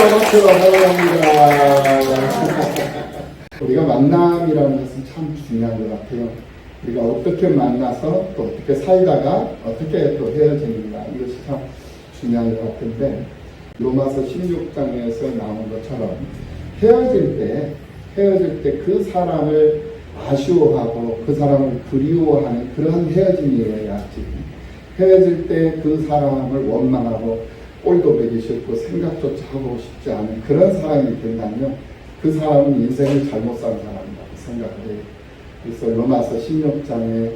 박수 환영합니다. 우리가 만남이라는 것은 참 중요한 것 같아요. 우리가 어떻게 만나서 또 어떻게 살다가 어떻게 또 헤어지는가, 이것이 참 중요한 것 같은데, 로마서 16장에서 나온 것처럼 헤어질 때 그 사람을 아쉬워하고 그 사람을 그리워하는 그런 헤어짐이어야지, 헤어질 때 그 사람을 원망하고 꼴도 보기 싫고 생각조차 하고 싶지 않은 그런 사람이 된다면 그 사람은 인생을 잘못 산 사람이라고 생각을 해요. 그래서 로마서 16장에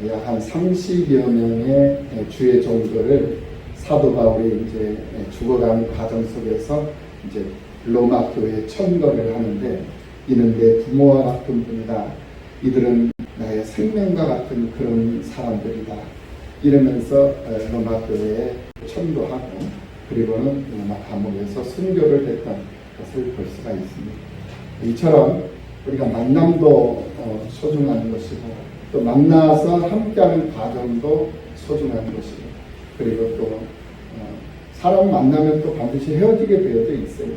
약 한 30여 명의 주의 종들을 사도 바울이 이제 죽어가는 과정 속에서 이제 로마 교회에 천거를 하는데, 이는 내 부모와 같은 분이다. 이들은 나의 생명과 같은 그런 사람들이다. 이러면서 로마 교회에 천도하고, 그리고는 로마 감옥에서 순교를 했던 것을 볼 수가 있습니다. 이처럼 우리가 만남도 소중한 것이고, 또 만나서 함께하는 과정도 소중한 것이고, 그리고 또 사람 만나면 또 반드시 헤어지게 되어져 있어요.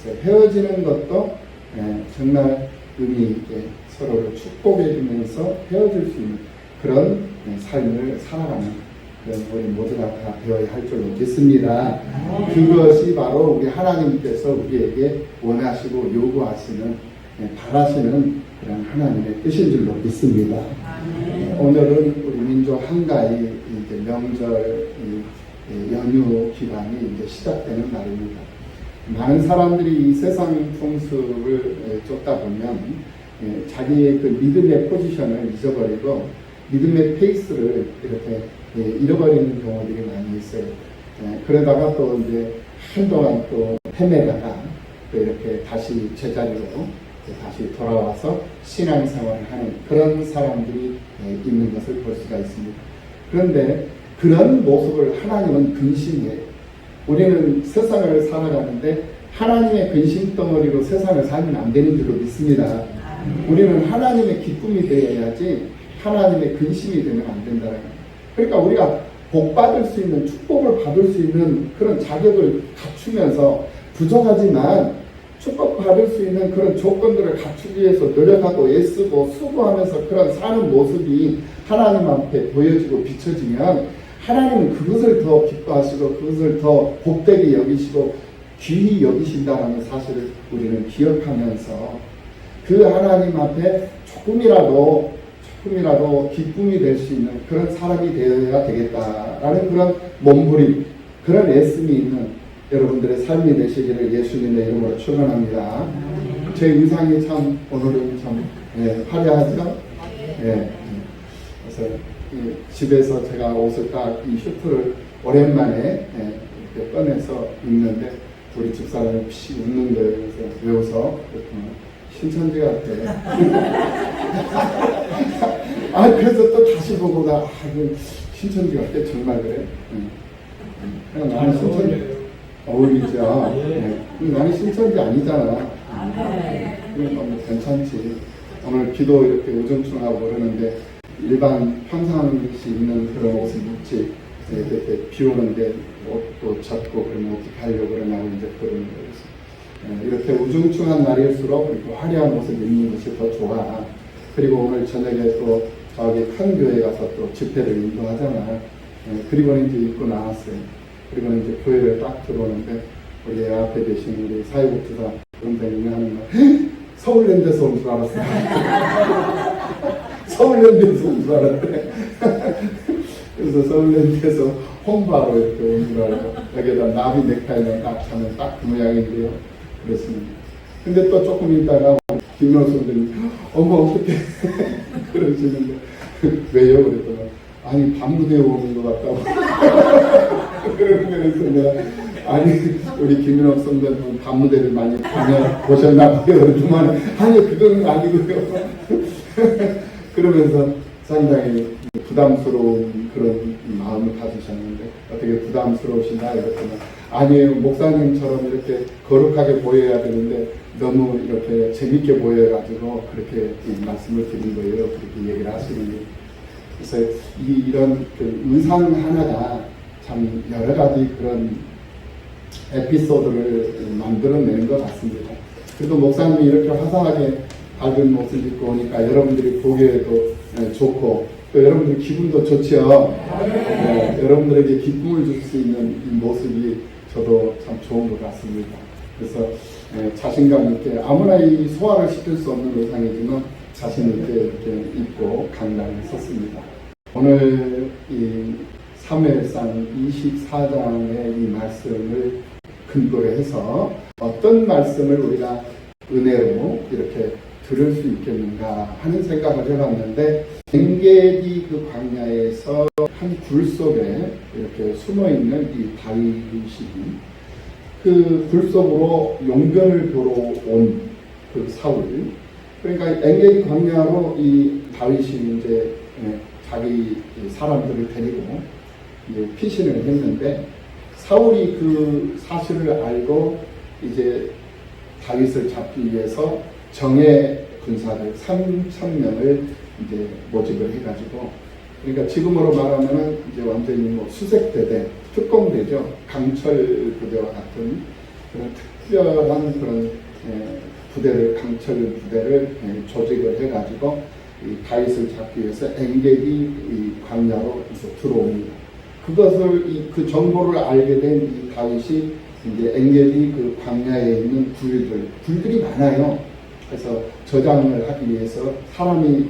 그래서 헤어지는 것도 정말 의미 있게 서로를 축복해 주면서 헤어질 수 있는 그런 삶을 살아가는 그런 우리 모두가 다 되어야 할 줄로 믿습니다. 그것이 바로 우리 하나님께서 우리에게 원하시고 요구하시는, 바라시는 그런 하나님의 뜻인 줄로 믿습니다. 오늘은 우리 민족 한가위 이제 명절 연휴 기간이 이제 시작되는 날입니다. 많은 사람들이 이 세상 풍습을 쫓다 보면 자기의 그 믿음의 포지션을 잊어버리고 믿음의 페이스를 이렇게 잃어버리는 경우들이 많이 있어요. 그러다가 또 이제 한동안 또 헤매다가 또 이렇게 다시 제자리로 다시 돌아와서 신앙생활을 하는 그런 사람들이 있는 것을 볼 수가 있습니다. 그런데 그런 모습을 하나님은 근심해요. 우리는 세상을 살아가는데 하나님의 근심덩어리로 세상을 살면 안 되는 줄로 믿습니다. 우리는 하나님의 기쁨이 되어야지 하나님의 근심이 되면 안 된다는 거예요. 그러니까 우리가 복 받을 수 있는, 축복을 받을 수 있는 그런 자격을 갖추면서 부족하지만 축복 받을 수 있는 그런 조건들을 갖추기 위해서 노력하고 애쓰고 수고하면서 그런 사는 모습이 하나님 앞에 보여지고 비춰지면 하나님은 그것을 더 기뻐하시고 그것을 더 복되게 여기시고 귀히 여기신다는 사실을 우리는 기억하면서 그 하나님 앞에 조금이라도 기쁨이 될 수 있는 그런 사람이 되어야 되겠다라는 그런 몸부림, 그런 애씀이 있는 여러분들의 삶이 되시기를 예수님의 이름으로 축원합니다. 제 의상이 참 오늘은 참 화려하죠? 그래서 집에서 제가 옷을 딱 이 슈트를 오랜만에 이렇게 꺼내서 입는데 우리 집사람이 피식 웃는 거예요. 그래서 왜 웃어? 신천지 같아. 그래서 또 다시 보고 신천지 같아. 정말 그래. 나는 신천지 어울리죠. 나는 신천지 아니잖아. 그러니까 뭐 괜찮지. 오늘 기도 이렇게 우중충하고 그러는데 일반 평상시 입는 그런 옷을 입지, 이렇게 비 오는데 옷도 젖고 그러면 어떻게 하려고 그러냐고 이제 그러는 거예요. 이렇게 우중충한 날일수록 이렇게 화려한 옷을 입는 것이 더 좋아. 그리고 오늘 저녁에 또 저기 큰 교회 가서 또 집회를 인도하잖아. 그리고는 이제 입고 나왔어요. 그리고는 이제 교회를 딱 들어오는데 우리 앞에 계신 우리 사회복지사 원장님이 하는 말, 서울랜드에서 온 줄 알았어요. 서울랜드에서 온 줄 알았대. 그래서 서울랜드에서 홍보하러 이렇게 온 줄 알고 여기에다 나비 넥타이는 딱 차면 딱 그 모양인데요. 그렇습니다. 근데 또 조금 있다가 김명수 선생님이 어머 어떻게 그러시는데 왜요? 그랬더니 아니 밤무대에 오는 것 같다고. 그래서 내가 아니 우리 김민옥 선배님 밤무대를 많이 다녀보셨나 봐요. 그랬더니 아니 그건 아니고요. 그러면서 상당히 부담스러운 그런 마음을 가지셨는데 어떻게 부담스러우시나 이랬더니 아니에요. 목사님처럼 이렇게 거룩하게 보여야 되는데 너무 이렇게 재밌게 보여가지고 그렇게 말씀을 드린 거예요. 그렇게 얘기를 하시는 거예요. 그래서 이런 그 의상 하나가 참 여러 가지 그런 에피소드를 만들어내는 것 같습니다. 그래도 목사님이 이렇게 화사하게 밝은 모습 입고 오니까 여러분들이 보기에도 좋고 또 여러분들 기분도 좋죠. 여러분들에게 기쁨을 줄 수 있는 이 모습이 저도 참 좋은 것 같습니다. 그래서 자신감 있게 아무나 이 소화를 시킬 수 없는 의상이지만 자신 있게 이렇게 입고 강단에 섰습니다. 오늘 이 사무엘상 24장의 이 말씀을 근거로 해서 어떤 말씀을 우리가 은혜로 이렇게 들을 수 있겠는가 하는 생각을 해봤는데, 엔게디 그 광야에서 한 굴 속에 이렇게 숨어있는 이 다윗이 그 굴 속으로 용변을 보러 온 그 사울, 그러니까 엔게디 광야로 이 다윗이 이제 자기 사람들을 데리고 이제 피신을 했는데, 사울이 그 사실을 알고 이제 다윗을 잡기 위해서 정예 군사들 3,000명을 이제 모집을 해가지고, 그러니까 지금으로 말하면은 이제 완전히 뭐 수색대대, 특공대죠. 강철 부대와 같은 그런 특별한 그런 부대를, 강철 부대를 조직을 해가지고 이 다윗을 잡기 위해서 엔게디 이 광야로 이제 들어옵니다. 그것을 그 정보를 알게 된 이 다윗이 이제 엔게디 그 광야에 있는 굴들이 많아요. 그래서 저장을 하기 위해서 사람이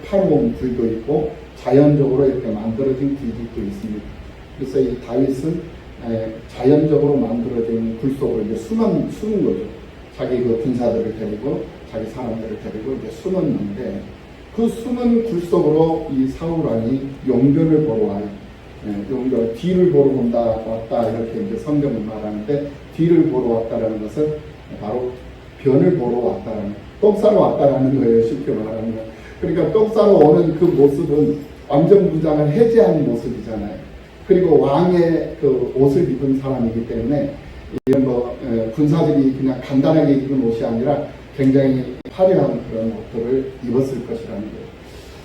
파놓은 굴도 있고 자연적으로 이렇게 만들어진 굴들도 있습니다. 그래서 이 다윗은 자연적으로 만들어진 굴 속으로 이제 숨은 거죠. 자기 그 군사들을 데리고 자기 사람들을 데리고 이제 숨었는데, 그 숨은 굴 속으로 이 사울 왕이 용변을 보러 와요. 용변, 뒤를 보러 왔다 이렇게 이제 성경을 말하는데, 뒤를 보러 왔다라는 것은 바로 변을 보러 왔다라는, 똥 싸러 왔다라는 거예요. 쉽게 말하면. 그러니까 똥 싸러 오는 그 모습은 왕정부장을 해제한 모습이잖아요. 그리고 왕의 그 옷을 입은 사람이기 때문에 이런 뭐 군사들이 그냥 간단하게 입은 옷이 아니라 굉장히 화려한 그런 옷들을 입었을 것이라는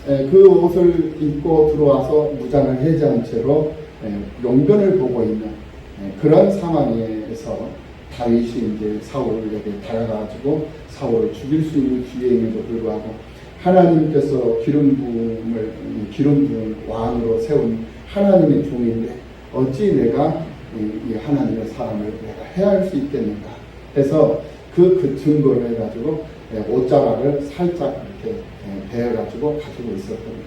거예요. 그 옷을 입고 들어와서 무장을 해제한 채로 용변을 보고 있는 그런 상황에서 다윗이 이제 사울에게 다가가지고 사울을 죽일 수 있는 기회임에도 불구하고 하나님께서 기름 부은 왕으로 세운 하나님의 종인데 어찌 내가 이 하나님의 사람을 내가 해할 수 있겠는가 해서 그 증거를 해가지고 옷자락을 살짝 이렇게 베어가지고 가지고 있었거든요.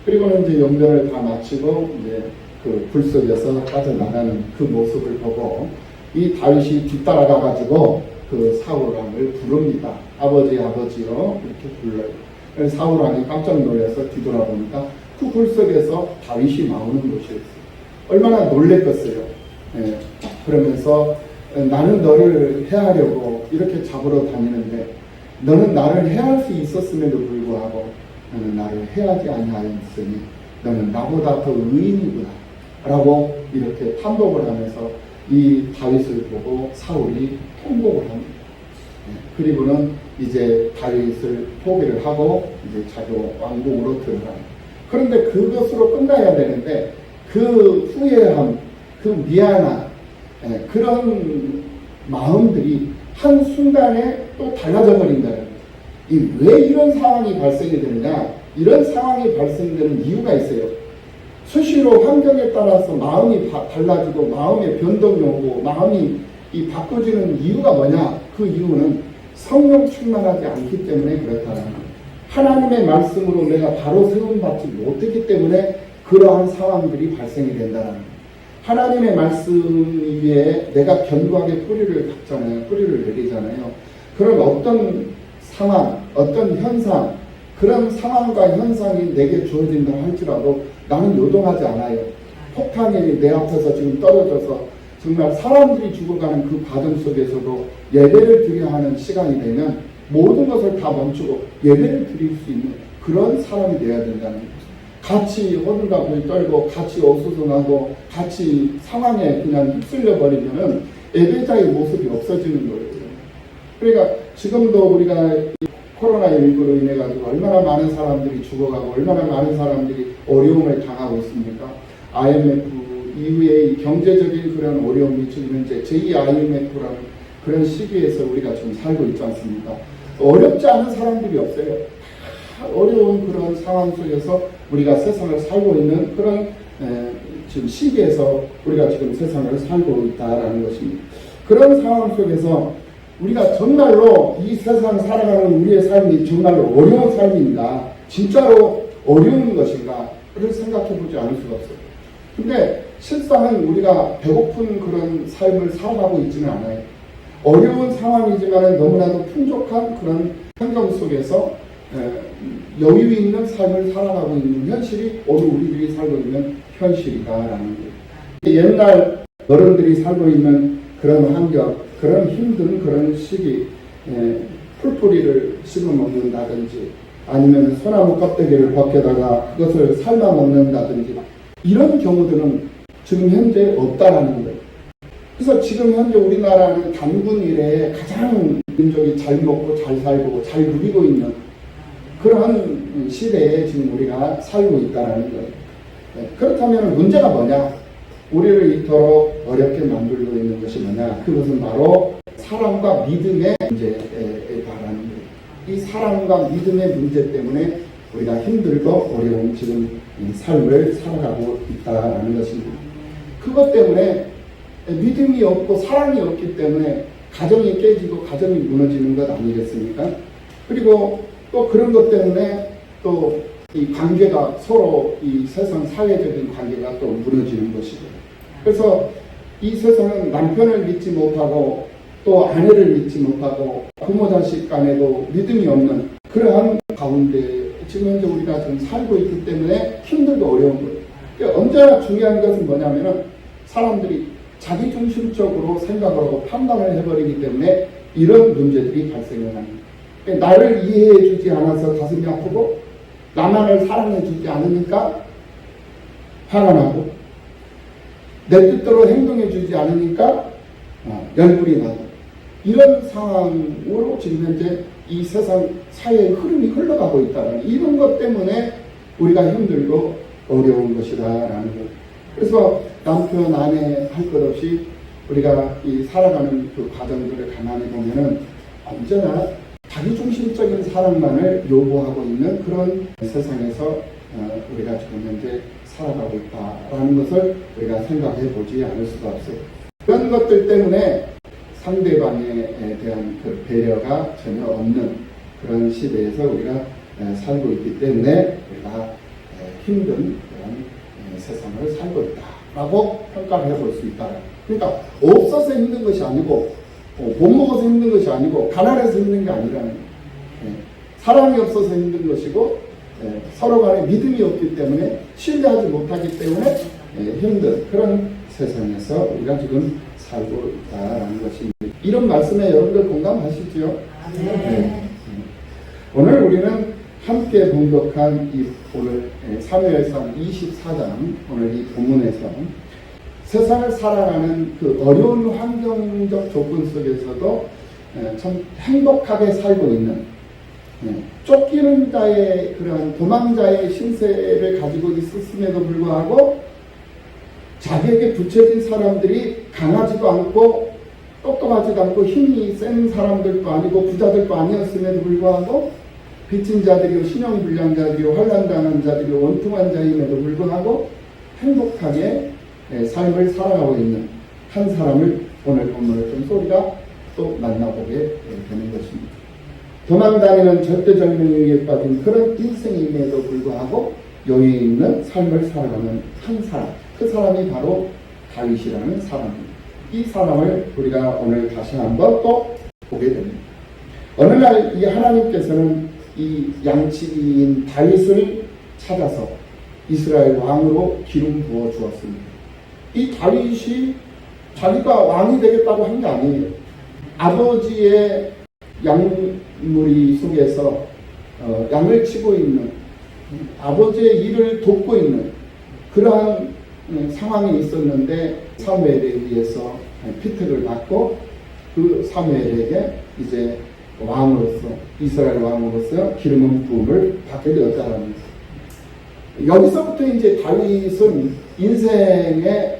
그리고는 이제 용변을 다 마치고 이제 그 불 속에서 빠져나가는 그 모습을 보고 이 다윗이 뒤따라가 가지고 그 사울 왕을 부릅니다. 아버지요 이렇게 불러요. 사울 왕이 깜짝 놀라서 뒤돌아보니까 그 굴 속에서 다윗이 나오는 것이었어요. 얼마나 놀랬겠어요. 그러면서 나는 너를 해하려고 이렇게 잡으러 다니는데 너는 나를 해할 수 있었음에도 불구하고 너는 나를 해하지 아니하였으니 너는 나보다 더 의인이구나 라고 이렇게 탐복을 하면서 이 다윗을 보고 사울이 통곡을 합니다. 그리고는 이제 다윗을 포기를 하고 이제 자기 왕궁으로 들어가요. 그런데 그것으로 끝나야 되는데 그 후회함, 그 미안함, 그런 마음들이 한순간에 또 달라져 버린다는 거예요. 왜 이런 상황이 발생이 되느냐? 이런 상황이 발생되는 이유가 있어요. 수시로 환경에 따라서 마음이 달라지고 마음의 변동이 오고 마음이 바꿔지는 이유가 뭐냐? 그 이유는 성령 충만하지 않기 때문에 그렇다는 거예요. 하나님의 말씀으로 내가 바로 세움받지 못했기 때문에 그러한 상황들이 발생이 된다는 거예요. 하나님의 말씀 위에 내가 견고하게 뿌리를 박잖아요. 뿌리를 내리잖아요. 그런 어떤 상황, 어떤 현상, 그런 상황과 현상이 내게 주어진다 할지라도 나는 요동하지 않아요. 폭탄이 내 앞에서 지금 떨어져서 정말 사람들이 죽어가는 그 과정 속에서도 예배를 드려야 하는 시간이 되면 모든 것을 다 멈추고 예배를 드릴 수 있는 그런 사람이 되어야 된다는 거죠. 같이 호들갑을 떨고 같이 어수선하고 같이 상황에 그냥 휩쓸려 버리면 예배자의 모습이 없어지는 거예요. 그러니까 지금도 우리가 코로나19로 인해 가지고 얼마나 많은 사람들이 죽어가고 얼마나 많은 사람들이 어려움을 당하고 있습니까? IMF 이후에 이 경제적인 그런 어려움이 지금 현재 제2IMF라는 그런 시기에서 우리가 지금 살고 있지 않습니까? 어렵지 않은 사람들이 없어요. 어려운 그런 상황 속에서 우리가 세상을 살고 있는 그런 지금 시기에서 우리가 지금 세상을 살고 있다라는 것입니다. 그런 상황 속에서 우리가 정말로 이 세상 살아가는 우리의 삶이 정말로 어려운 삶인가, 진짜로 어려운 것인가, 를 생각해 보지 않을 수가 없어요. 근데 실상은 우리가 배고픈 그런 삶을 살아가고 있지는 않아요. 어려운 상황이지만 너무나도 풍족한 그런 환경 속에서 여유 있는 삶을 살아가고 있는 현실이 오늘 우리들이 살고 있는 현실이다라는 거예요. 옛날 어른들이 살고 있는 그런 환경, 그런 힘든 그런 시기, 풀뿌리를 씹어 먹는다든지 아니면 소나무 껍데기를 벗겨다가 그것을 삶아 먹는다든지 이런 경우들은 지금 현재 없다라는 거예요. 그래서 지금 현재 우리나라는 단군 이래에 가장 민족이 잘 먹고 잘 살고 잘 누리고 있는 그러한 시대에 지금 우리가 살고 있다는 거예요. 그렇다면 문제가 뭐냐? 우리를 이토록 어렵게 만들고 있는 것이 뭐냐? 그것은 바로 사랑과 믿음의 문제에 달하는 거예요. 이 사랑과 믿음의 문제 때문에 우리가 힘들고 어려운 지금 삶을 살아가고 있다는 것입니다. 그것 때문에 믿음이 없고 사랑이 없기 때문에 가정이 깨지고 가정이 무너지는 것 아니겠습니까? 그리고 또 그런 것 때문에 또 이 관계가 서로 이 세상 사회적인 관계가 또 무너지는 것이고, 그래서 이 세상은 남편을 믿지 못하고 또 아내를 믿지 못하고 부모 자식 간에도 믿음이 없는 그러한 가운데 지금 현재 우리가 지금 살고 있기 때문에 힘들고 어려운 거예요. 그러니까 언제나 중요한 것은 뭐냐면은 사람들이 자기중심적으로 생각을 하고 판단을 해버리기 때문에 이런 문제들이 발생을 합니다. 그러니까 나를 이해해 주지 않아서 가슴이 아프고 나만을 사랑해 주지 않으니까 화가 나고 내 뜻대로 행동해 주지 않으니까 열불이 나고 이런 상황으로 지금 현재 이 세상 사회의 흐름이 흘러가고 있다는 이런 것 때문에 우리가 힘들고 어려운 것이다라는 것. 그래서 남편 아내 할 것 없이 우리가 이 살아가는 그 과정들을 가만히 보면은 언제나 자기중심적인 사랑만을 요구하고 있는 그런 세상에서 우리가 지금 현재 살아가고 있다라는 것을 우리가 생각해 보지 않을 수가 없어요. 그런 것들 때문에 상대방에 대한 그 배려가 전혀 없는 그런 시대에서 우리가 살고 있기 때문에 우리가 힘든 그런 세상을 살고 있다라고 평가를 해볼 수 있다. 그러니까 없어서 힘든 것이 아니고 못 먹어서 힘든 것이 아니고 가난해서 힘든 게 아니라는 거예요. 사랑이 없어서 힘든 것이고 서로 간에 믿음이 없기 때문에 신뢰하지 못하기 때문에 힘든 그런 세상에서 우리가 지금 살고 있다라는 것입니다. 이런 말씀에 여러분들 공감하시죠? 네. 오늘 우리는 함께 봉독한 이 오늘 사무엘상 24장 오늘 이 본문에서 세상을 살아가는 그 어려운 환경적 조건 속에서도 참 행복하게 살고 있는 쫓기는 자의 그러한 도망자의 신세를 가지고 있었음에도 불구하고 자기에게 붙여진 사람들이 강하지도 않고 똑똑하지도 않고 힘이 센 사람들도 아니고 부자들도 아니었음에도 불구하고 빚진 자들이요 신용불량자들이요 환난당한 자들이요 원통한 자임에도 불구하고 행복하게 삶을 살아가고 있는 한 사람을 오늘 본문을 통해서 우리가 또 만나보게 되는 것입니다. 도망다니는 절대절명에 빠진 그런 인생임에도 불구하고 여유 있는 삶을 살아가는 한 사람, 그 사람이 바로 다윗이라는 사람입니다. 이 사람을 우리가 오늘 다시 한번 또 보게 됩니다. 어느 날 이 하나님께서는 이 양치기인 다윗을 찾아서 이스라엘 왕으로 기름 부어 주었습니다. 이 다윗이 자기가 왕이 되겠다고 한 게 아니에요. 아버지의 양무리 속에서 양을 치고 있는 아버지의 일을 돕고 있는 그러한 상황이 있었는데 사무엘에 의해서 피택을 받고 그 사무엘에게 이제 왕으로서 이스라엘 왕으로서 기름 부음을 받게 되었다는 여기서부터 이제 다윗은 인생의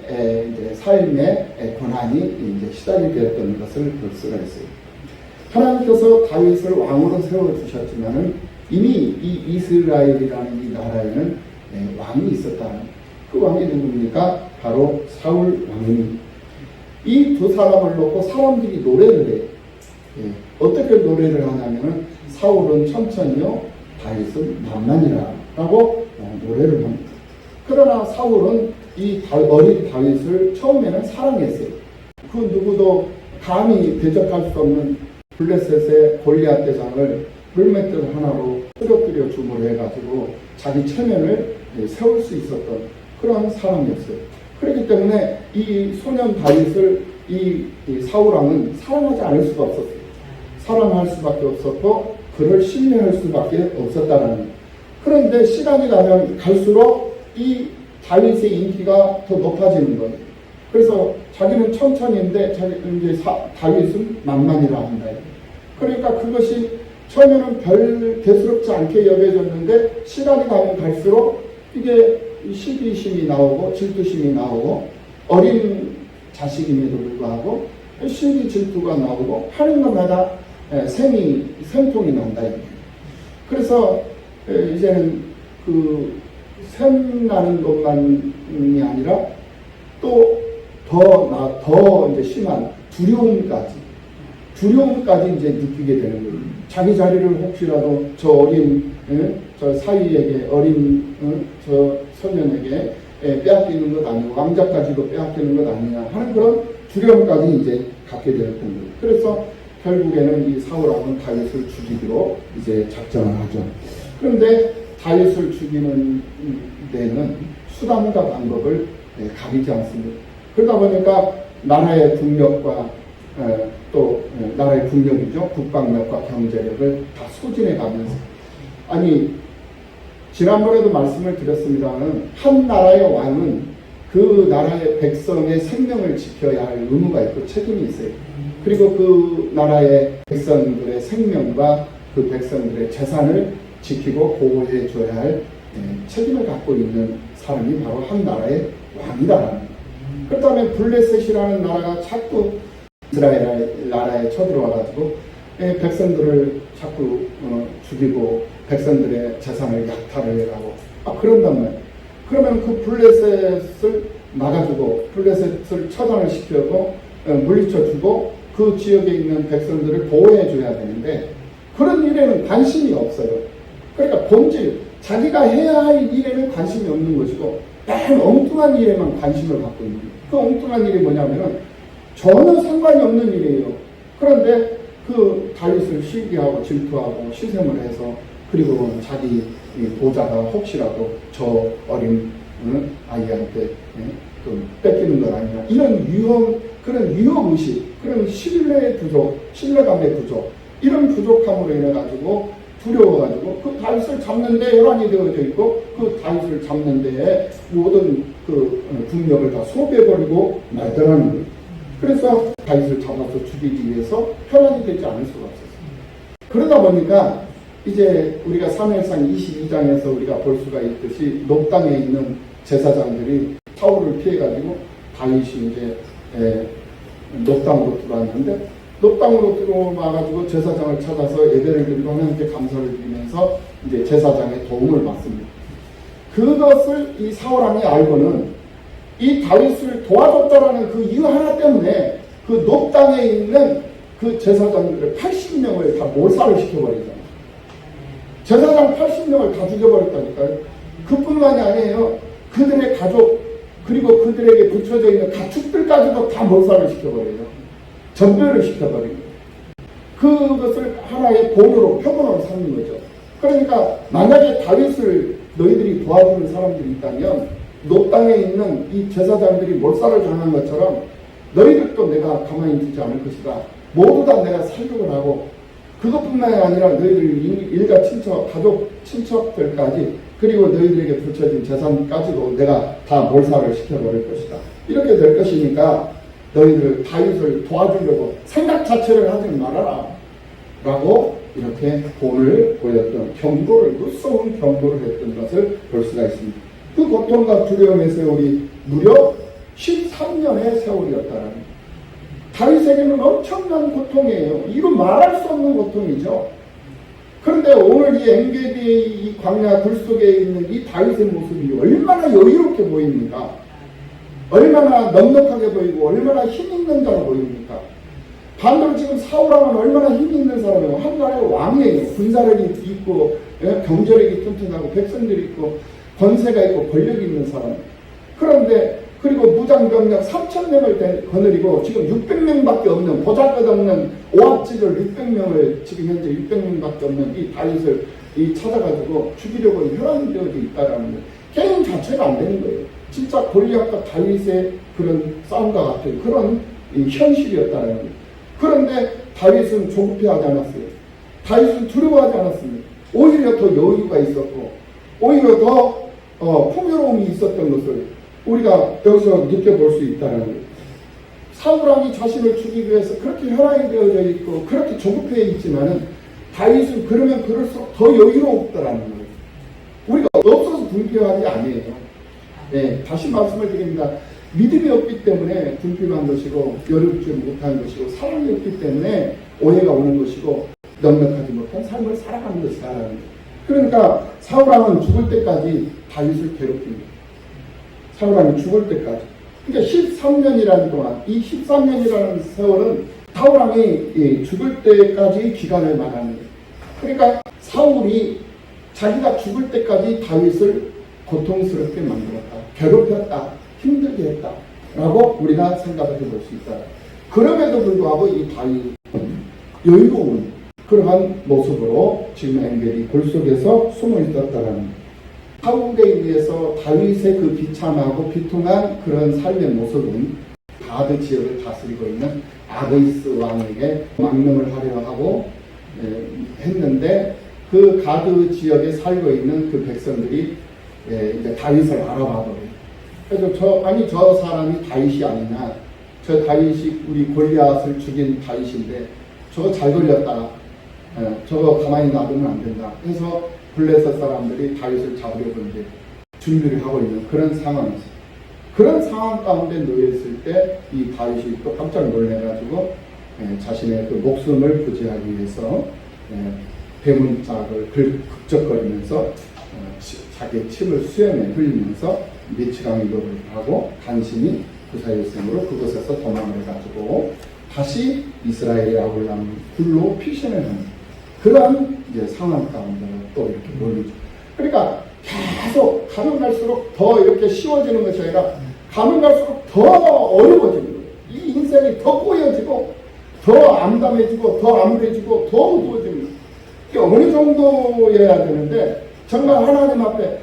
이제 삶의 권한이 이제 시작이 되었던 것을 볼 수가 있어요. 하나님께서 다윗을 왕으로 세워주셨지만은 이미 이 이스라엘이라는 이 나라에는 왕이 있었다는, 그 왕이 누굽니까? 바로 사울 왕이. 이 두 사람을 놓고 사람들이 노래를 해요. 어떻게 노래를 하냐면은 사울은 천천히요, 다윗은 만만이라 라고 노래를 합니다. 그러나 사울은 이 어린 다윗을 처음에는 사랑했어요. 그 누구도 감히 대적할 수 없는 블레셋의 골리앗 대장을 물맷돌 하나로 뿌려뜨려 주모를 해가지고 자기 체면을 세울 수 있었던 그런 사람이었어요. 그렇기 때문에 이 소년 다윗을 이 사울왕은 사랑하지 않을 수가 없었어요. 사랑할 수밖에 없었고 그를 신뢰할 수밖에 없었다는 거예요. 그런데 시간이 가면 갈수록 이 다윗의 인기가 더 높아지는 거예요. 그래서 자기는 천천히인데 다윗은 만만이라 한다. 그러니까 그것이 처음에는 별 대수롭지 않게 여겨졌는데 시간이 가면 갈수록 이게 시기심이 나오고 질투심이 나오고 어린 자식임에도 불구하고 시기 질투가 나오고 하는 것마다 샘통이 난다. 그래서 이제는 그 샘나는 것만이 아니라 또 더 이제 심한 두려움까지 이제 느끼게 되는 거예요. 자기 자리를 혹시라도 저 어린 저 사위에게 어린 저 소년에게 빼앗기는 것 아니고 왕자까지도 빼앗기는 것 아니냐 하는 그런 두려움까지 이제 갖게 되었던 거예요. 그래서 결국에는 이 사울왕은 다윗을 죽이기로 이제 작정을 하죠. 그런데 다윗을 죽이는 데는 수단과 방법을 가리지 않습니다. 그러다 보니까 나라의 국력과 또 나라의 국력이죠. 국방력과 경제력을 다 소진해 가면서, 아니 지난번에도 말씀을 드렸습니다만 한 나라의 왕은 그 나라의 백성의 생명을 지켜야 할 의무가 있고 책임이 있어요. 그리고 그 나라의 백성들의 생명과 그 백성들의 재산을 지키고 보호해 줘야 할 책임을 갖고 있는 사람이 바로 한 나라의 왕이다라는 거예요. 그렇다면 블레셋이라는 나라가 자꾸 이스라엘 나라에 쳐들어와가지고 백성들을 자꾸 죽이고 백성들의 재산을 약탈을 해가고 그런단 말이에요. 그러면 그 블레셋을 막아주고 블레셋을 처단을 시켜고 물리쳐주고 그 지역에 있는 백성들을 보호해줘야 되는데 그런 일에는 관심이 없어요. 그러니까 본질, 자기가 해야 할 일에는 관심이 없는 것이고 맨 엉뚱한 일에만 관심을 갖고 있는 거예요. 그 엉뚱한 일이 뭐냐면은 전혀 상관이 없는 일이에요. 그런데 그 다윗을 시기하고 질투하고 시샘을 해서 그리고 자기 보좌가 혹시라도 저 어린 아이한테 또 뺏기는 건 아니냐 이런 그런 위험의식, 그런 신뢰감의 부족 이런 부족함으로 인해 가지고 두려워가지고 그 다윗을 잡는데 혈안이 되어져 있고 그 다윗을 잡는 데에 모든 그 국력을 다 소비해버리고 말더라는 거예요. 그래서 다윗을 잡아서 죽이기 위해서 혈안이 되지 않을 수가 없었어요. 그러다 보니까 이제 우리가 사무엘상 22장에서 우리가 볼 수가 있듯이 높 땅에 있는 제사장들이 사울을 피해가지고 다윗이 이제 높 땅으로 들어왔는데 높 땅으로 들어와가지고 제사장을 찾아서 예배를 드리고 하나님께 감사를 드리면서 이제 제사장의 도움을 받습니다. 그것을 이 사울왕이 알고는 이 다윗을 도와줬다라는 그 이유 하나 때문에 그 높 땅에 있는 그 제사장들을 80명을 다 몰살을 시켜버리잖아요. 제사장 80명을 다 죽여버렸다니까요. 그뿐만이 아니에요. 그들의 가족 그리고 그들에게 붙여져 있는 가축들까지도 다 몰살을 시켜버려요. 전멸을 시켜버리고 그것을 하나의 본으로 표본으로 삼는 거죠. 그러니까 만약에 다윗을 너희들이 도와주는 사람들이 있다면 높 땅에 있는 이 제사장들이 몰살을 당한 것처럼 너희들도 내가 가만히 두지 않을 것이다. 모두 다 내가 살육을 하고 그것뿐만이 아니라 너희들 일가 친척, 가족 친척들까지 그리고 너희들에게 붙여진 재산까지도 내가 다 몰살을 시켜버릴 것이다. 이렇게 될 것이니까 너희들 다윗을 도와주려고 생각 자체를 하지 말아라 라고 이렇게 본을 보였던 경고를, 무서운 경고를 했던 것을 볼 수가 있습니다. 그 고통과 두려움의 세월이 무려 13년의 세월이었다라는 거예요. 다윗에게는 엄청난 고통이에요. 이거 말할 수 없는 고통이죠. 그런데 오늘 이 엔게디의 이 광야 굴 속에 있는 이 다윗의 모습이 얼마나 여유롭게 보입니까? 얼마나 넉넉하게 보이고 얼마나 힘있는 자로 보입니까? 반대로 지금 사울왕은 얼마나 힘있는 사람이에요. 한 나라의 왕이에요. 군사력이 있고 경제력이 튼튼하고 백성들이 있고 권세가 있고 권력이 있는 사람. 그런데 그리고 무장병력 3,000명을 거느리고 지금 600명밖에 없는, 보잘것없는 오합지졸 600명을 지금 현재 600명밖에 없는 이 다윗을 찾아가지고 죽이려고 혈안이 되어져 있다라는 거예요. 게임 자체가 안 되는 거예요. 진짜 골리앗과 다윗의 그런 싸움과 같은 그런 현실이었다는 거예요. 그런데 다윗은 조급해하지 않았어요. 다윗은 두려워하지 않았습니다. 오히려 더 여유가 있었고 오히려 더 풍요로움이 있었던 것을 우리가 여기서 느껴볼 수 있다는 거예요. 사울왕이 자신을 죽이기 위해서 그렇게 혈안이 되어져 있고 그렇게 조급해 있지만은 다윗은 그러면 그럴수록 더 여유롭다라는 거예요. 우리가 없어서 불필요하지 아니에요. 네, 다시 말씀을 드립니다. 믿음이 없기 때문에 불필요한 것이고 여유롭지 못한 것이고 사랑이 없기 때문에 오해가 오는 것이고 넉넉하지 못한 삶을 살아가는 것이다라는 거예요. 그러니까 사울왕은 죽을 때까지 다윗을 괴롭힙니다. 사울왕이 죽을 때까지. 그러니까 13년이라는 동안, 이 13년이라는 세월은 사울왕이 죽을 때까지 기간을 말하는 거예요. 그러니까 사울이 자기가 죽을 때까지 다윗을 고통스럽게 만들었다, 괴롭혔다, 힘들게 했다 라고 우리가 생각을 해볼 수 있다. 그럼에도 불구하고 이 다윗은 여유로운 그러한 모습으로 지금 엔게디 골 속에서 숨어 있었다라는 거예요. 사울에 의해서 다윗의 그 비참하고 비통한 그런 삶의 모습은 가드 지역을 다스리고 있는 아그이스 왕에게 망명을 하려 하고 했는데 그 가드 지역에 살고 있는 그 백성들이 이제 다윗을 알아봐버려요. 그래서 저 사람이 다윗이 아니냐, 저 다윗이 우리 골리앗을 죽인 다윗인데 저거 잘 걸렸다, 저거 가만히 놔두면 안 된다 해서 블레셋 사람들이 다윗을 잡으려고 이제 준비를 하고 있는 그런 상황이었어요. 그런 상황 가운데 놓여있을 때 이 다윗이 또 깜짝 놀래가지고 자신의 그 목숨을 구제하기 위해서 대문짝을 극적거리면서 자기의 침을 수염에 흘리면서 미치광이 기도를 하고 간신히 구사일생으로 그곳에서 도망을 해가지고 다시 이스라엘의 아울람 굴로 피신을 합니다. 그런 이제 상황 가운데 또 이렇게 몰리죠. 그러니까 계속 가면 갈수록 더 이렇게 쉬워지는 것이 아니라 가면 갈수록 더 어려워지는 거예요. 이 인생이 더 꼬여지고 더 암담해지고 더 암울해지고 더 어두워지는 거예요. 이게 어느 정도여야 되는데 정말 하나님 앞에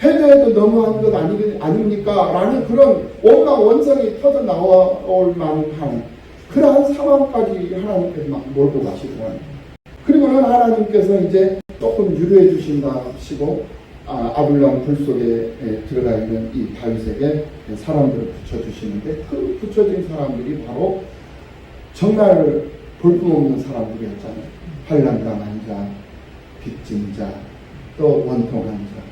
해도 너무한 것 아닙니까? 라는 그런 온갖 원성이 터져 나올 만한 그러한 상황까지 하나님께서 막 몰고 가시고 그리고는 하나님께서 이제 조금 유료해 주신다시고 아둘람 불 속에 들어가 있는 이 다윗에게 사람들을 붙여주시는데 그 붙여진 사람들이 바로 정말 볼품없는 사람들이었잖아요. 환난당한 자, 빚진 자, 또 원통한 자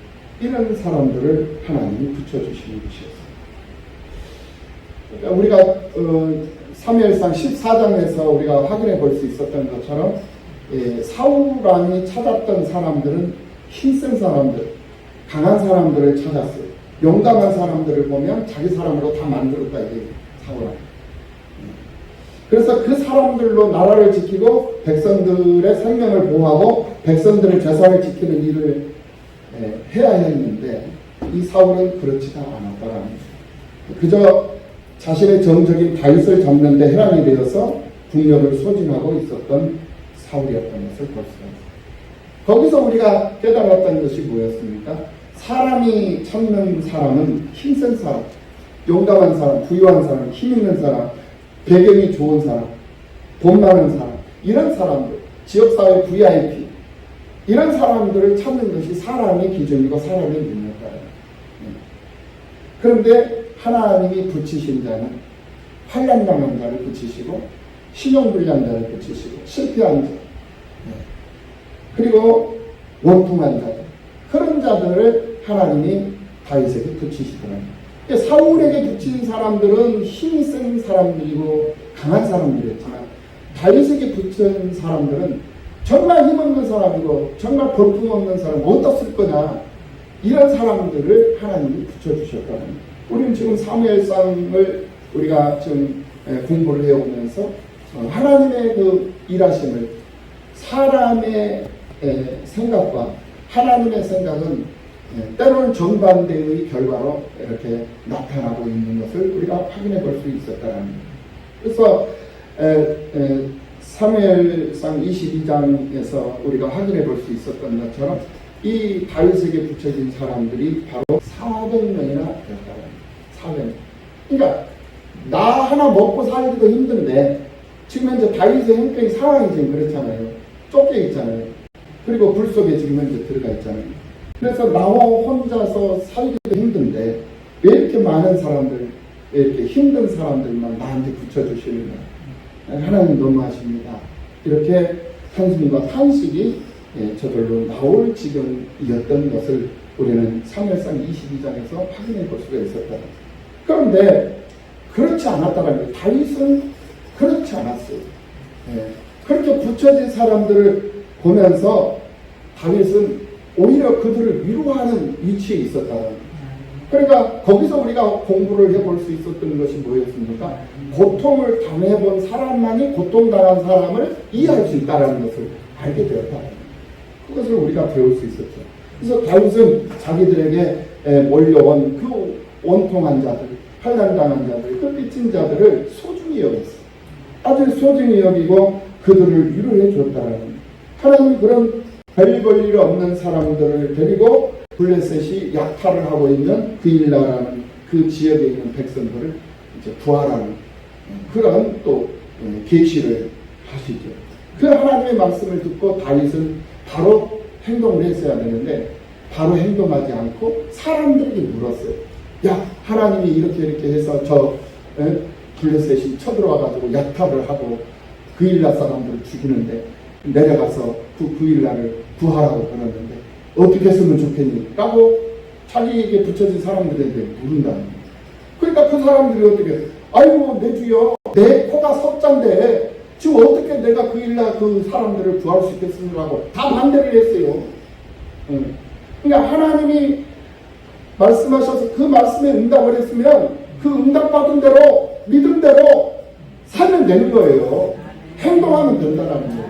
이런 사람들을 하나님이 붙여주시는 것이었어요. 그러니까 우리가 사무엘상 14장에서 우리가 확인해 볼 수 있었던 것처럼 사울왕이 찾았던 사람들은 힘센 사람들, 강한 사람들을 찾았어요. 용감한 사람들을 보면 자기 사람으로 다 만들었다 이게 사울왕. 그래서 그 사람들로 나라를 지키고 백성들의 생명을 보호하고 백성들의 재산을 지키는 일을 해야 했는데 이 사울은 그렇지가 않았다라는 거죠. 그저 자신의 정적인 다윗을 잡는 데 혈안이 되어서 국력을 소진하고 있었던 사울이었던 것을 볼 수가 있습니다. 거기서 우리가 깨달았던 것이 뭐였습니까? 사람이 찾는 사람은 힘센 사람, 용감한 사람, 부유한 사람, 힘있는 사람, 배경이 좋은 사람, 돈 많은 사람, 이런 사람들, 지역사회 VIP 이런 사람들을 찾는 것이 사람의 기준이고 사람의 능력이에요. 그런데 하나님이 붙이신 자는 환난당한 자를 붙이시고 신용불량 자를 붙이시고 실패한 자, 그리고 원통한 자들, 그런 자들을 하나님이 다윗에게 붙이시더라고요. 사울에게 붙인 사람들은 힘이 센 사람들이고 강한 사람들이었지만 다윗에게 붙인 사람들은 정말 힘없는 사람이고 정말 볼품없는 사람, 어떻을 거냐, 이런 사람들을 하나님이 붙여주셨다는 거예요. 우리는 지금 사무엘상을 우리가 지금 공부를 해오면서 하나님의 그 일하심을, 사람의 생각과 하나님의 생각은 때로는 정반대의 결과로 이렇게 나타나고 있는 것을 우리가 확인해 볼 수 있었다는 거예요. 그래서 사무엘상 22장에서 우리가 확인해 볼 수 있었던 것처럼 이 다윗에게 붙여진 사람들이 바로 400명이나 되었다는 거예요. 400명. 그러니까 나 하나 먹고 살기도 힘든데 지금 현재 다윗의 형편이 상황이 지금 그렇잖아요. 쫓겨 있잖아요. 그리고 불 속에 지금 현재 들어가 있잖아요. 그래서 나와 혼자서 살기도 힘든데 왜 이렇게 많은 사람들, 왜 이렇게 힘든 사람들만 나한테 붙여주시는가. 하나님 너무하십니다. 이렇게 한숨과 탄식이 저절로 나올 지경이었던 것을 우리는 사무엘상 22장에서 확인해 볼 수가 있었다. 그런데 그렇지 않았다는 거예요. 다윗은 그렇지 않았어요. 그렇게 붙여진 사람들을 보면서 다윗은 오히려 그들을 위로하는 위치에 있었다는 거예요. 그러니까 거기서 우리가 공부를 해볼 수 있었던 것이 뭐였습니까? 고통을 당해본 사람만이 고통당한 사람을 이해할 수 있다는 것을 알게 되었다. 그것을 우리가 배울 수 있었죠. 그래서 다윗은 자기들에게 몰려온 그 원통한 자들, 환난당한 자들, 그 삐친 자들을 소중히 여겼어요. 아주 소중히 여기고 그들을 위로해 줬다는 거예요. 하나님 그런 별 볼 일 없는 사람들을 데리고 블레셋이 약탈을 하고 있는 그일라라는 그 지역에 있는 백성들을 이제 부활하는 그런 또 계시를 하시죠. 그 하나님의 말씀을 듣고 다윗은 바로 행동을 했어야 되는데 바로 행동하지 않고 사람들에게 물었어요. 야, 하나님이 이렇게 해서 저 블레셋이 쳐들어와가지고 약탈을 하고 그일라 사람들을 죽이는데 내려가서 그 그일라를 구하라고 그러는데 어떻게 했으면 좋겠니? 라고 자기에게 붙여진 사람들에게 물은다는 거예요. 그러니까 그 사람들이 어떻게, 아이고 내 주여, 내 코가 석잔데 지금 어떻게 내가 그일라 그 사람들을 구할 수 있겠습니까? 다 반대를 했어요. 그러니까 하나님이 말씀하셔서 그 말씀에 응답을 했으면 그 응답받은 대로 믿음대로 살면 되는 거예요. 행동하면 된다는 거예요.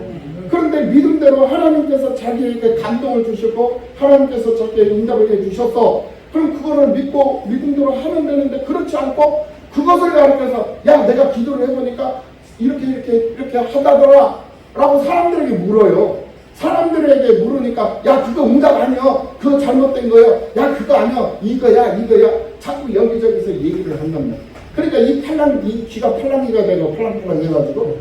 그런데 믿음대로 하나님께서 자기에게 감동을 주시고 하나님께서 자기에게 응답을 해주셔서 그럼 그거를 믿고 믿음대로 하면 되는데 그렇지 않고 그것을 가르쳐서 야 내가 기도를 해보니까 이렇게 하다더라 라고 사람들에게 물어요. 사람들에게 물으니까 야 그거 응답 아니야, 그거 잘못된 거야, 야 그거 아니야, 이거야 자꾸 여기저기서 얘기를 한단 말이야. 그러니까 이 귀가 팔랑이가 되고 팔랑팔랑 해가지고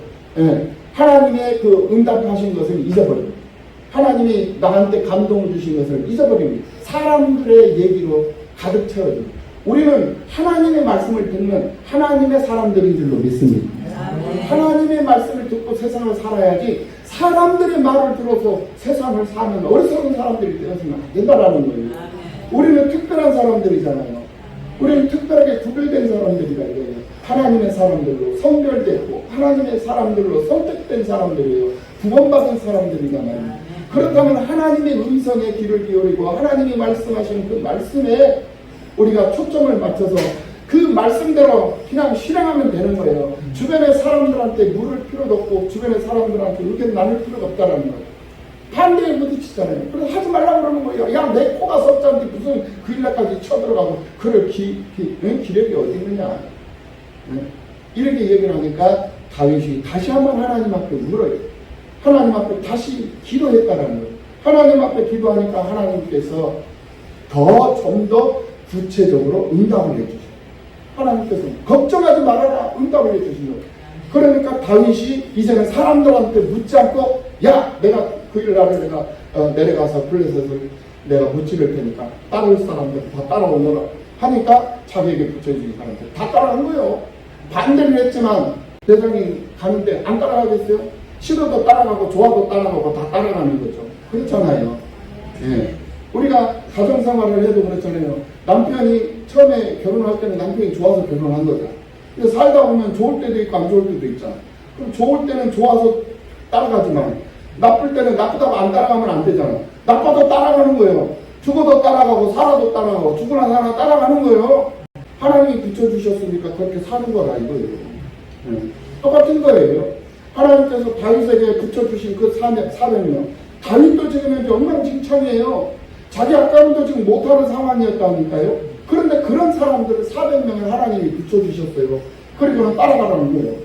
하나님의 그 응답하신 것을 잊어버립니다. 하나님이 나한테 감동을 주신 것을 잊어버립니다. 사람들의 얘기로 가득 채워집니다. 우리는 하나님의 말씀을 듣는 하나님의 사람들인 줄로 믿습니다. 하나님의 말씀을 듣고 세상을 살아야지 사람들의 말을 들어서 세상을 사는 어리석은 사람들이 되어서는 안 된다라는 거예요. 우리는 특별한 사람들이잖아요. 우리는 특별하게 구별된 사람들이라 이거예요. 하나님의 사람들로 성별되고 하나님의 사람들로 선택된 사람들이에요. 구원받은 사람들이잖아요. 그렇다면 하나님의 음성에 귀를 기울이고 하나님이 말씀하신 그 말씀에 우리가 초점을 맞춰서 그 말씀대로 그냥 실행하면 되는 거예요. 주변의 사람들한테 물을 필요도 없고 주변의 사람들한테 의견 나눌 필요가 없다는 거예요. 반대에 부딪히잖아요. 그래서 하지 말라고 그러는 거예요. 야, 내 코가 석자인데 무슨 그 일날까지 쳐들어가고 그럴 기력이 어디 있느냐. 이렇게 얘기를 하니까 다윗이 다시 한번 하나님 앞에 물어요. 하나님 앞에 다시 기도했다라는 거예요. 하나님 앞에 기도하니까 하나님께서 좀 더 구체적으로 응답을 해주셔요. 하나님께서 걱정하지 말아라 응답을 해주신 거예요. 그러니까 다윗이 이제는 사람들한테 묻지 않고 야, 내가 그 일날에 내가 내려가서 블레셋을 내가 무찌를 테니까 따를 사람들 다 따라오너라 하니까 자기에게 붙여진 사람들 다 따라간 거예요. 반대를 했지만 대장이 가는데 안 따라가겠어요? 싫어도 따라가고 좋아도 따라가고 다 따라가는 거죠. 그렇잖아요. 예. 우리가 가정생활을 해도 그렇잖아요. 남편이 처음에 결혼할 때는 남편이 좋아서 결혼한 거잖아. 근데 살다 보면 좋을 때도 있고 안 좋을 때도 있잖아. 그럼 좋을 때는 좋아서 따라가지만 나쁠 때는 나쁘다고 안 따라가면 안 되잖아. 나빠도 따라가는 거예요. 죽어도 따라가고 살아도 따라가고 죽으나 사나 따라가는 거예요. 하나님이 붙여주셨으니까 그렇게 사는 거라 이거예요. 똑같은 거예요. 하나님께서 다윗에게 붙여주신 그 400명 다윗도 지금 현재 엉망진창이에요. 자기 아까운도 지금 못하는 상황이었다니까요. 그런데 그런 사람들을 400명을 하나님이 붙여주셨어요. 그리고는 따라가라는 거예요.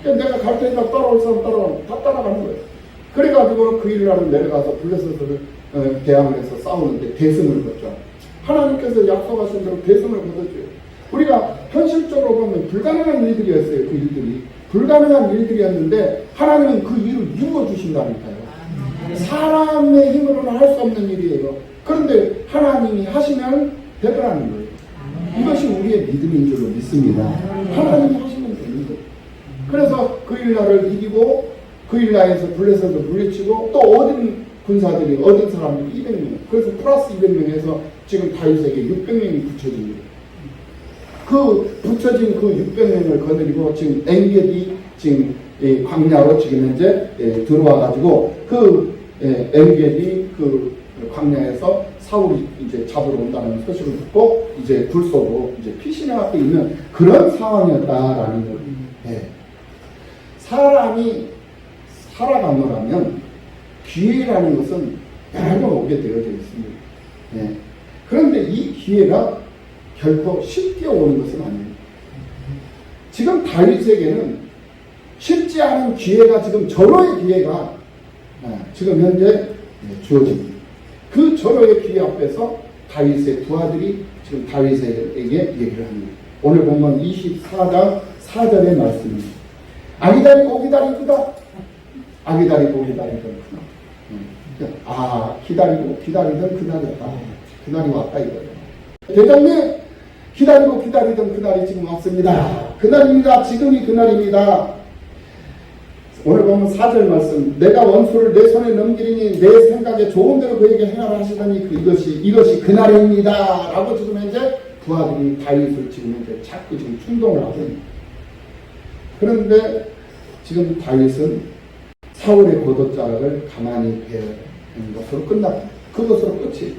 그러니까 내가 갈 테니까 따라올 사람 따라가면 다 따라가는 거예요. 그래가지고 그 일날은 내려가서 블레셋을 대항을 해서 싸우는데 대승을 거죠. 하나님께서 약속하신 대로 대승을 거뒀죠. 우리가 현실적으로 보면 불가능한 일들이었어요. 그 일들이 불가능한 일들이었는데 하나님은 그 일을 이루어주신다니까요. 사람의 힘으로는 할 수 없는 일이에요. 그런데 하나님이 하시면 되더라는 거예요. 이것이 우리의 믿음인 줄로 믿습니다. 하나님이 하시면 되는 거예요. 그래서 그 일날을 이기고 그 일날에서 블레셋을 물리치고 또 얻은 군사들이 얻은 사람들이 200명, 그래서 플러스 200명에서 지금 다윗에게 600명이 붙여진 거예요. 그 붙여진 그 600명을 거느리고 지금 엔게디 지금 광야로 지금 현재 들어와가지고 그 엔게디 그 광야에서 사울이 이제 잡으러 온다는 소식을 듣고 이제 굴속으로 이제 피신해 갖고 있는 그런 상황이었다라는 거예요. 사람이 살아가노라면 기회라는 것은 여러 번 오게 되어져 있습니다. 그런데 이 기회가 결코 쉽게 오는 것은 아닙니다. 지금 다윗에게는 쉽지 않은 기회가 지금 절호의 기회가 지금 현재 주어집니다. 그 절호의 기회 앞에서 다윗의 부하들이 지금 다윗에게 얘기를 합니다. 오늘 보면 24장 4절의 말씀입니다. 아기다리고 기다리구다. 아기다리고 기다리던 그날. 기다리고 기다리던 그날이었다. 그날이 왔다 이거예요. 대장님, 기다리고 기다리던 그날이 지금 왔습니다. 그날입니다. 지금이 그날입니다. 오늘 보면 4절 말씀. 내가 원수를 내 손에 넘기리니 내 생각에 좋은 대로 그에게 행하라 하시더니 이것이 그날입니다. 라고 지금 현재 부하들이 다윗을 지금 현재 자꾸 지금 충동을 하고 있습니다. 그런데 지금 다윗은 사울의 고도자락을 가만히 배는 것으로 끝납니다. 그것으로 끝이.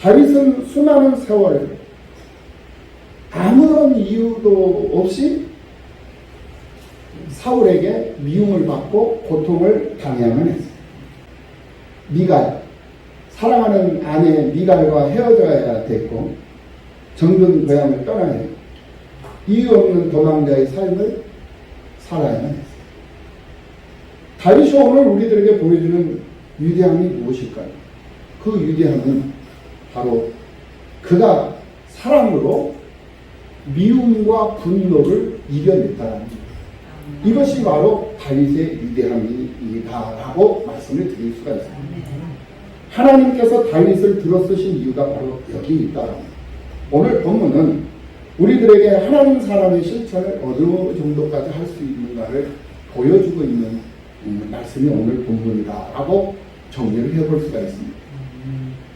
다윗은 수많은 세월 아무런 이유도 없이 사울에게 미움을 받고 고통을 당해야만 했어요. 미갈, 사랑하는 아내 미갈과 헤어져야 됐고 정든 고향을 떠나야 했고 이유 없는 도망자의 삶을 살아야만 했어요. 다윗이 오늘 우리들에게 보여주는 위대함이 무엇일까요? 그 위대함은 바로 그가 사랑으로 미움과 분노를 이겨냈다는 것. 이것이 바로 다윗의 위대함이다라고 말씀을 드릴 수가 있습니다. 하나님께서 다윗을 들어쓰신 이유가 바로 여기 있다라는 것. 오늘 본문은 우리들에게 하나님 사람의 실천을 어느 정도까지 할 수 있는가를 보여주고 있는 말씀이 오늘 본문이다라고 정리를 해볼 수가 있습니다.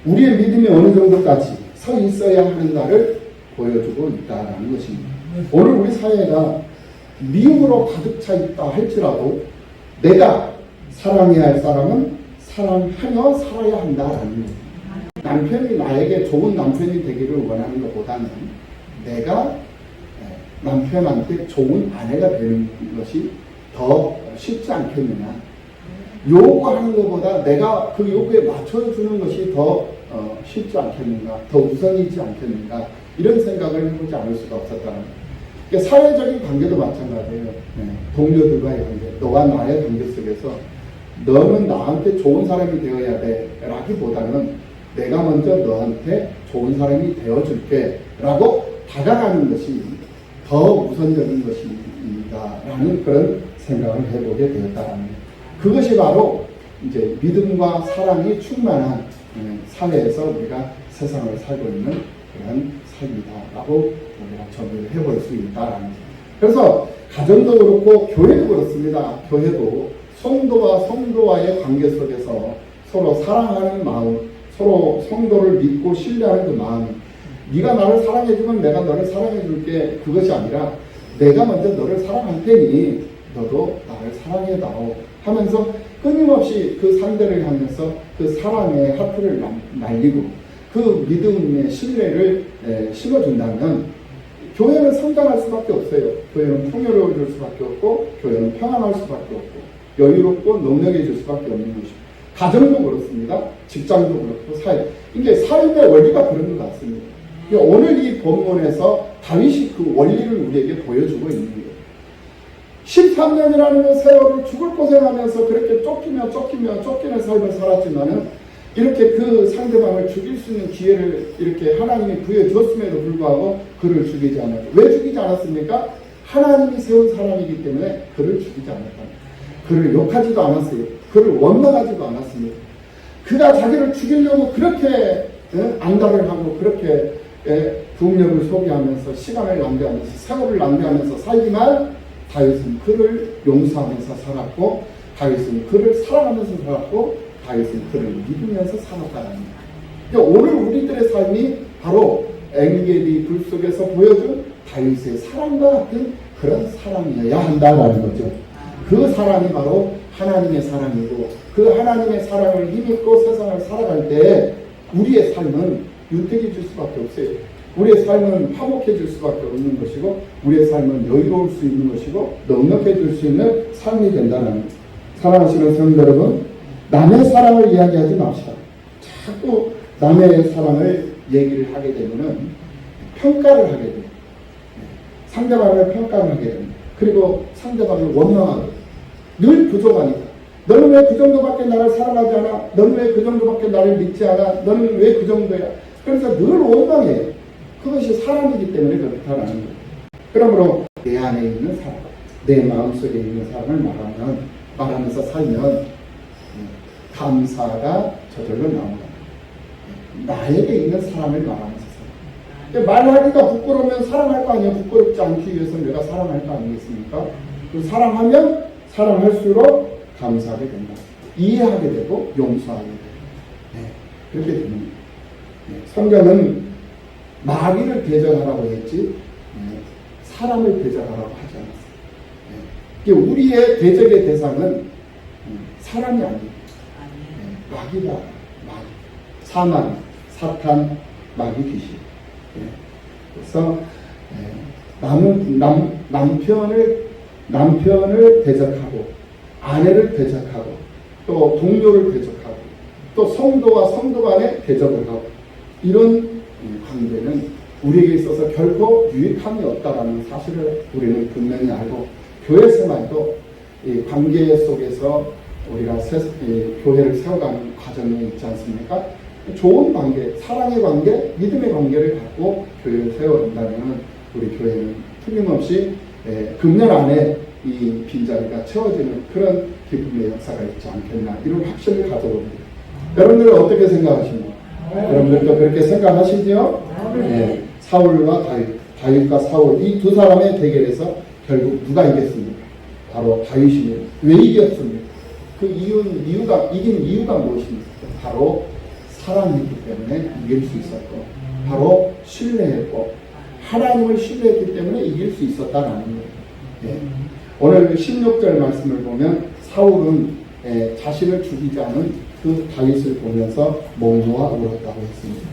우리의 믿음이 어느 정도까지 서 있어야 하는가를 보여주고 있다는 것입니다. 오늘 우리 사회가 미움으로 가득 차 있다 할지라도 내가 사랑해야 할 사람은 사랑하며 살아야 한다라는 거예요. 남편이 나에게 좋은 남편이 되기를 원하는 것보다는 내가 남편한테 좋은 아내가 되는 것이 더 쉽지 않겠느냐. 요구하는 것보다 내가 그 요구에 맞춰주는 것이 더 쉽지 않겠는가, 더 우선이지 않겠는가, 이런 생각을 해보지 않을 수가 없었다는 거예요. 그러니까 사회적인 관계도 마찬가지예요. 동료들과의 관계, 너와 나의 관계 속에서 너는 나한테 좋은 사람이 되어야 돼 라기보다는 내가 먼저 너한테 좋은 사람이 되어줄게 라고 다가가는 것이 더 우선적인 것입니다 라는 그런 생각을 해보게 되었다는 거예요. 그것이 바로 이제 믿음과 사랑이 충만한 사회에서 우리가 세상을 살고 있는 그런 삶이다라고 우리가 정리를 해볼 수 있다라는 거예요. 그래서 가정도 그렇고 교회도 그렇습니다. 교회도 성도와 성도와의 관계 속에서 서로 사랑하는 마음, 서로 성도를 믿고 신뢰하는 그 마음, 네가 나를 사랑해주면 내가 너를 사랑해줄게, 그것이 아니라 내가 먼저 너를 사랑할 테니 너도 나를 사랑해다오 하면서 끊임없이 그 상대를 하면서 그 사랑의 하트를 날리고 그 믿음의 신뢰를 심어준다면 교회는 성장할 수밖에 없어요. 교회는 풍요로워질 수밖에 없고, 교회는 평안할 수밖에 없고, 여유롭고 넉넉해질 수밖에 없는 것이고, 가정도 그렇습니다. 직장도 그렇고, 이게 삶의 원리가 그런 것 같습니다. 오늘 이 본문에서 다윗이 그 원리를 우리에게 보여주고 있는 거예요. 13년이라는 세월을 죽을 고생하면서 그렇게 쫓기는 삶을 살았지만은 이렇게 그 상대방을 죽일 수 있는 기회를 이렇게 하나님이 부여줬음에도 불구하고 그를 죽이지 않았죠. 왜 죽이지 않았습니까? 하나님이 세운 사람이기 때문에 그를 죽이지 않았다. 그를 욕하지도 않았어요. 그를 원망하지도 않았습니다. 그가 자기를 죽이려고 그렇게 안달을 하고 그렇게 국력을 소비하면서 시간을 낭비하면서 세월을 낭비하면서 살지만 다윗은 그를 용서하면서 살았고, 다윗은 그를 사랑하면서 살았고, 다윗은 그를 믿으면서 살았다는 거예요. 오늘 우리들의 삶이 바로 엔게디 불 속에서 보여준 다윗의 사랑과 같은 그런 사랑이어야 한다는 거죠. 그 사랑이 바로 하나님의 사랑이고, 그 하나님의 사랑을 힘입고 세상을 살아갈 때 우리의 삶은 윤택해질 수밖에 없어요. 우리의 삶은 화목해질 수밖에 없는 것이고, 우리의 삶은 여유로울 수 있는 것이고, 넉넉해질 수 있는 삶이 된다는 거예요. 사랑하시는 성도 여러분, 남의 사랑을 이야기하지 맙시다. 자꾸 남의 사랑을 얘기를 하게 되면은 평가를 하게 돼요. 상대방을 평가를 하게 됩니다. 그리고 상대방을 원망하게 돼요. 늘 부족하니까. 너는 왜 그 정도밖에 나를 사랑하지 않아? 너는 왜 그 정도밖에 나를 믿지 않아? 너는 왜 그 정도야? 그래서 늘 원망해요. 그것이 사랑이기 때문에 그렇다라는 거예요. 그러므로 내 안에 있는 사랑, 내 마음속에 있는 사랑을 말하면서 살면 감사가 저절로 나옵니다. 나에게 있는 사랑을 말하면서 살아요. 말하기가 부끄러우면 사랑할 거 아니에요. 부끄럽지 않기 위해서 내가 사랑할 거 아니겠습니까? 그 사랑하면 사랑할수록 감사하게 된다. 이해하게 되고 용서하게 되고 그렇게 됩니다. 성경은 마귀를 대적하라고 했지 사람을 대적하라고 하지 않았어요. 우리의 대적의 대상은 사람이 아니에요. 마귀다. 마귀. 사망, 사탄, 마귀 귀신. 그래서 남편을 대적하고 아내를 대적하고 또 동료를 대적하고 또 성도와 성도 간에 대적을 하고 이런 관계는 우리에게 있어서 결코 유익함이 없다라는 사실을 우리는 분명히 알고, 교회 생활도 이 관계 속에서 우리가 교회를 세워가는 과정이 있지 않습니까? 좋은 관계, 사랑의 관계, 믿음의 관계를 갖고 교회를 세워간다면 우리 교회는 틀림없이 금년 안에 이 빈자리가 채워지는 그런 기쁨의 역사가 있지 않겠나, 이런 확신을 가져봅니다. 여러분들은 어떻게 생각하십니까? 여러분들도 그렇게 생각하시죠? 네. 사울과 다윗과 사울, 이 두 사람의 대결에서 결국 누가 이겼습니까? 바로 다윗입니다. 왜 이겼습니까? 그 이긴 이유가 무엇입니까? 바로 사랑했기 때문에 이길 수 있었고, 바로 신뢰했고, 하나님을 신뢰했기 때문에 이길 수 있었다는 거예요. 네. 오늘 16절 말씀을 보면 사울은 자신을 죽이지 않은 그 다윗을 보면서 몽노와 울었다고 했습니다.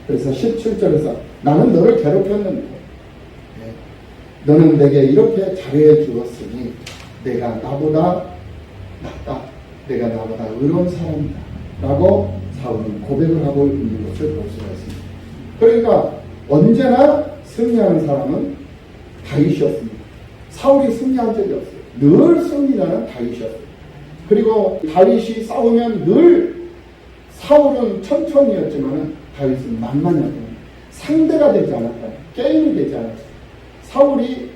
그래서 17절에서 나는 너를 괴롭혔는데 너는 내게 이렇게 잘해 주었으니 내가 나보다 낫다, 내가 나보다 의로운 사람이다 라고 사울은 고백을 하고 있는 것을 볼 수가 있습니다. 그러니까 언제나 승리하는 사람은 다윗이었습니다. 사울이 승리한 적이 없어요. 늘 승리자는 다윗이었어요. 그리고 다윗이 싸우면 늘 사울은 천천히였지만 다윗은 만만이었거든요. 상대가 되지 않았다. 게임이 되지 않았어요. 사울이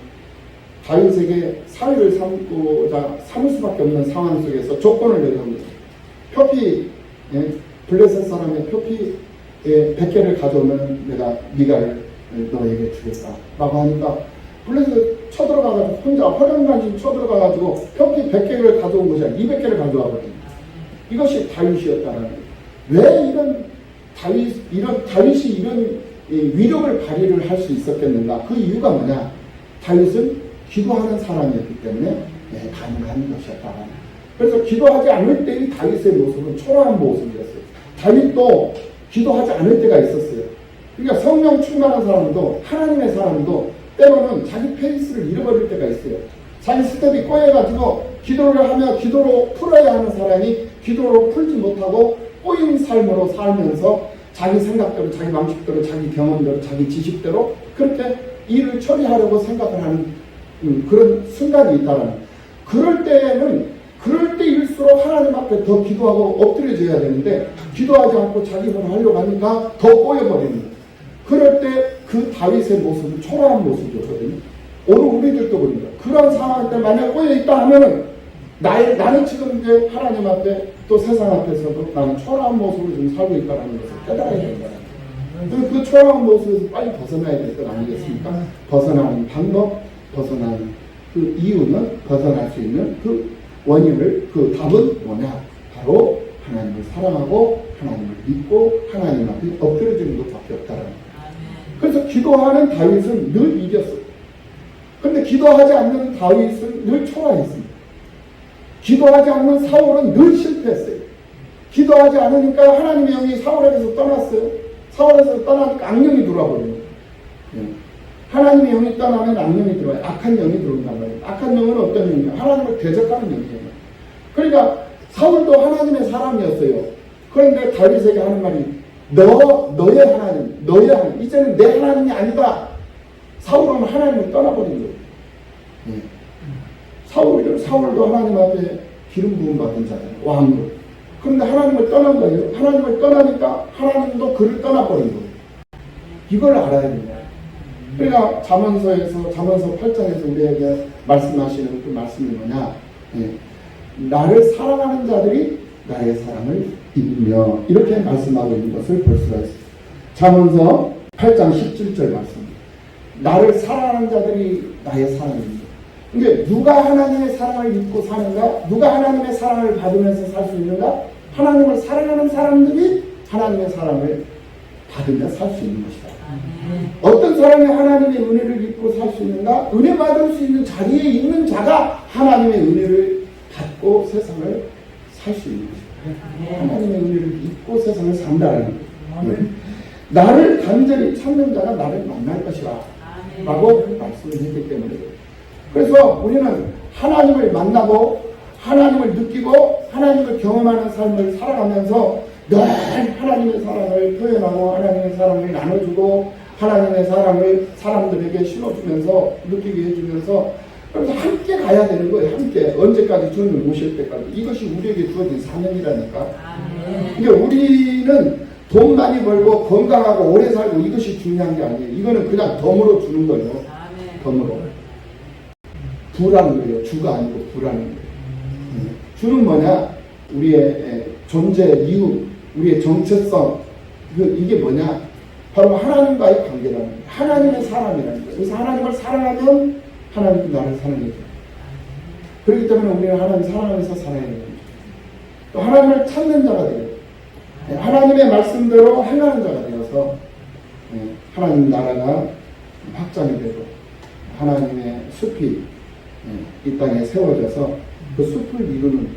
다윗에게 사위를 삼을 수밖에 없는 상황 속에서 조건을 내놓습니다. 표피, 블레셋 사람의 표피 100개를 가져오면 내가 미갈을 너에게 주겠다 라고 하니까 블레셋 쳐들어 쳐들어가가지고 혼자 허련간신 쳐들어가가지고 평균 100개를 가져온 것이 아니라 200개를 가져와버립니다. 이것이 다윗이었다는 거예요. 왜 다윗이 이런 위력을 발휘를 할 수 있었겠는가? 그 이유가 뭐냐? 다윗은 기도하는 사람이었기 때문에 가능한 것이었다. 그래서 기도하지 않을 때의 다윗의 모습은 초라한 모습이었어요. 다윗도 기도하지 않을 때가 있었어요. 그러니까 성령 충만한 사람도 하나님의 사람도 때로는 자기 페이스를 잃어버릴 때가 있어요. 자기 스텝이 꼬여가지고 기도를 하며 기도로 풀어야 하는 사람이 기도로 풀지 못하고 꼬인 삶으로 살면서 자기 생각대로, 자기 방식대로, 자기 경험대로, 자기 지식대로 그렇게 일을 처리하려고 생각을 하는 그런 순간이 있다는. 그럴 때일수록 하나님 앞에 더 기도하고 엎드려져야 되는데 기도하지 않고 자기 걸 하려고 하니까 더 꼬여버리는 거예요. 그럴 때 그 다윗의 모습은 초라한 모습이었거든요. 오늘 우리들도 그런 거예요. 그런 상황 때 만약 꼬여있다 하면은 나는 지금 이제 하나님 앞에 또 세상 앞에서도 나는 초라한 모습으로 지금 살고 있다는 것을 깨달아야 된다. 그 초라한 모습에서 빨리 벗어나야 될 것 아니겠습니까? 벗어나는 방법, 벗어나는 그 이유는, 벗어날 수 있는 그 원인을, 그 답은 뭐냐? 바로 하나님을 사랑하고 하나님을 믿고 하나님 앞에 엎드려지는 것밖에 없다라는 거예요. 그래서 기도하는 다윗은 늘 이겼어요. 그런데 기도하지 않는 다윗은 늘 초라했습니다. 기도하지 않는 사울은 늘 실패했어요. 기도하지 않으니까 하나님의 영이 사울에게서 떠났어요. 사울에서 떠나니까 악령이 들어와버려요. 하나님의 영이 떠나면 악령이 들어와요. 악한 영이 들어온단 말이에요. 악한 영은 어떤 영이냐? 하나님을 대적하는 영이에요. 그러니까 사울도 하나님의 사람이었어요. 그런데 다윗에게 하는 말이 너의 하나님, 이제는 내 하나님이 아니다. 사울은 하나님을 떠나버린 거예요. 사울도 하나님 앞에 기름 부음 받은 자잖아요. 왕으로. 그런데 하나님을 떠난 거예요. 하나님을 떠나니까 하나님도 그를 떠나버린 거예요. 이걸 알아야 됩니다. 그러니까 잠언서 8장에서 우리에게 말씀하시는 그 말씀이 뭐냐? 나를 사랑하는 자들이 나의 사랑을 입으며 이렇게 말씀하고 있는 것을 볼 수가 있습니다. 잠언서 8장 17절 말씀. 나를 사랑하는 자들이 나의 사랑을 입으며. 근데 누가 하나님의 사랑을 입고 사는가? 누가 하나님의 사랑을 받으면서 살 수 있는가? 하나님을 사랑하는 사람들이 하나님의 사랑을 받으며 살 수 있는 것이다. 어떤 사람이 하나님의 은혜를 입고 살 수 있는가? 은혜 받을 수 있는 자리에 있는 자가 하나님의 은혜를 받고 세상을 살 수 있는 것이다. 하나님의 은혜를 입고 세상을 산다는 거예요. 나를 간절히 찾는 자가 나를 만날 것이라 라고 말씀을 했기 때문에 그래서 우리는 하나님을 만나고 하나님을 느끼고 하나님을 경험하는 삶을 살아가면서 늘 하나님의 사랑을 표현하고 하나님의 사랑을 나눠주고 하나님의 사랑을 사람들에게 심어주면서 느끼게 해주면서 그래서 함께 가야 되는 거예요. 함께 언제까지 주님을 모실 때까지. 이것이 우리에게 주어진 사명이라니까. 그러니까 우리는 돈 많이 벌고 건강하고 오래 살고 이것이 중요한 게 아니에요. 이거는 그냥 덤으로 주는 거예요. 덤으로. 부라는 거예요. 주가 아니고 부라는 거예요. 주는 뭐냐? 우리의 존재 이유, 우리의 정체성. 이게 뭐냐? 바로 하나님과의 관계라는 거예요. 하나님의 사랑이라는 거예요. 그래서 하나님을 사랑하면 하나님도 나를 사랑해줘요. 그렇기 때문에 우리는 하나님 사랑하면서 살아야 됩니다. 또 하나님을 찾는 자가 돼요. 하나님의 말씀대로 행하는 자가 되어서 하나님 나라가 확장이 되고 하나님의 숲이 이 땅에 세워져서 그 숲을 이루는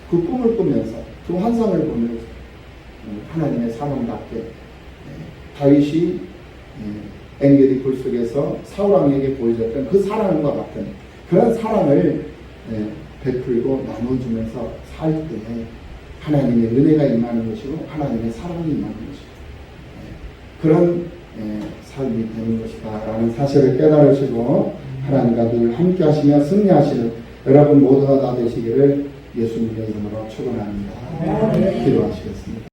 그 꿈을 꾸면서 그 환상을 보면서 하나님의 사람답게 다윗이 엔게디 굴 속에서 사울왕에게 보여줬던 그 사랑과 같은 그런 사랑을 베풀고 나눠주면서 살 때 하나님의 은혜가 임하는 것이고 하나님의 사랑이 임하는 것이고 그런 삶이 되는 것이다 라는 사실을 깨달으시고 하나님과 늘 함께 하시며 승리하시는 여러분 모두가 다 되시기를 예수님의 이름으로 축원합니다. 기도하시겠습니다.